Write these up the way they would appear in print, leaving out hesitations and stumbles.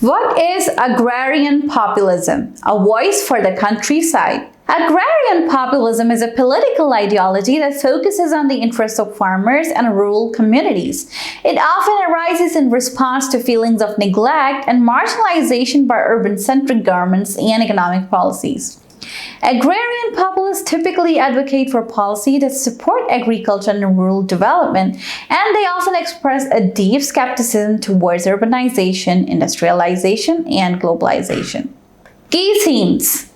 What is agrarian populism? A voice for the countryside. Agrarian populism is a political ideology that focuses on the interests of farmers and rural communities. It often arises in response to feelings of neglect and marginalization by urban-centric governments and economic policies. Agrarian populists typically advocate for policy that support agriculture and rural development, and they often express a deep skepticism towards urbanization, industrialization, and globalization. Key themes.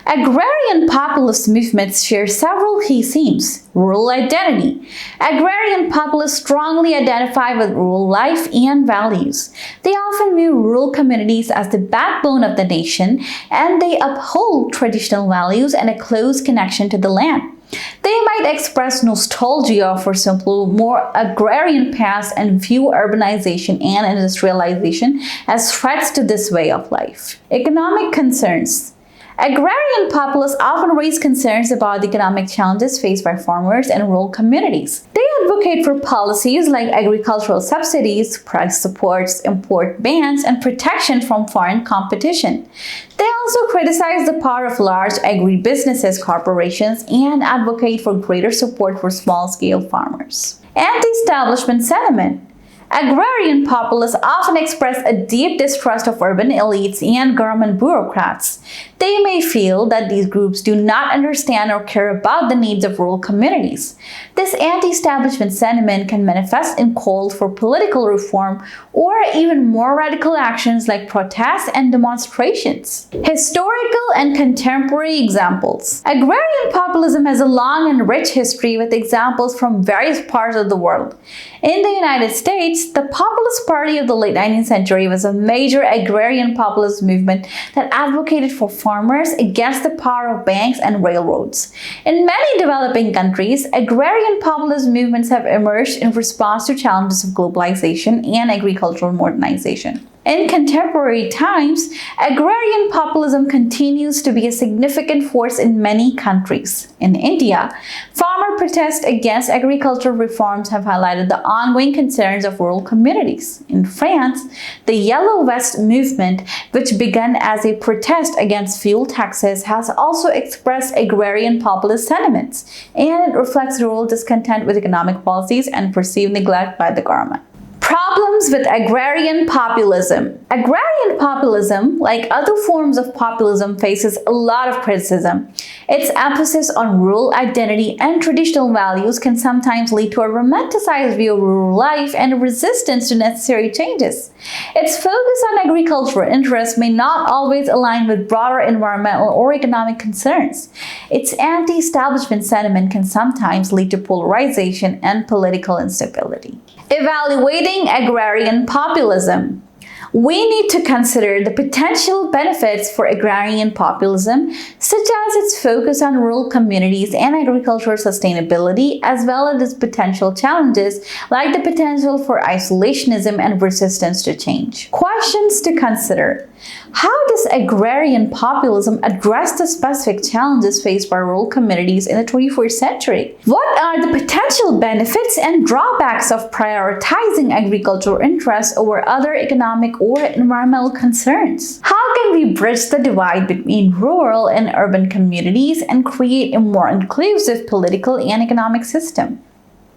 Agrarian populist movements share several key themes. Rural identity. Agrarian populists strongly identify with rural life and values. They often view rural communities as the backbone of the nation, and they uphold traditional values and a close connection to the land. They might express nostalgia for simpler, more agrarian past and view urbanization and industrialization as threats to this way of life. Economic concerns. Agrarian populists often raise concerns about the economic challenges faced by farmers and rural communities. They advocate for policies like agricultural subsidies, price supports, import bans, and protection from foreign competition. They also criticize the power of large agribusinesses, corporations, and advocate for greater support for small-scale farmers. Anti-establishment sentiment. Agrarian populists often express a deep distrust of urban elites and government bureaucrats. They may feel that these groups do not understand or care about the needs of rural communities. This anti-establishment sentiment can manifest in calls for political reform or even more radical actions like protests and demonstrations. Historical and contemporary examples. Agrarian populism has a long and rich history with examples from various parts of the world. In the United States, the Populist Party of the late 19th century was a major agrarian populist movement that advocated for farmers against the power of banks and railroads. In many developing countries, agrarian populist movements have emerged in response to challenges of globalization and agricultural modernization. In contemporary times, agrarian populism continues to be a significant force in many countries. In India, farmer protests against agricultural reforms have highlighted the ongoing concerns of rural communities. In France, the Yellow Vest movement, which began as a protest against fuel taxes, has also expressed agrarian populist sentiments, and it reflects rural discontent with economic policies and perceived neglect by the government. Problems with agrarian populism. Agrarian populism, like other forms of populism, faces a lot of criticism. Its emphasis on rural identity and traditional values can sometimes lead to a romanticized view of rural life and a resistance to necessary changes. Its focus on agricultural interests may not always align with broader environmental or economic concerns. Its anti-establishment sentiment can sometimes lead to polarization and political instability. Evaluating agrarian populism. We need to consider the potential benefits for agrarian populism, such as its focus on rural communities and agricultural sustainability, as well as its potential challenges, like the potential for isolationism and resistance to change. Questions to consider. How does agrarian populism address the specific challenges faced by rural communities in the 21st century? What are the potential benefits and drawbacks of prioritizing agricultural interests over other economic or environmental concerns? How can we bridge the divide between rural and urban communities and create a more inclusive political and economic system?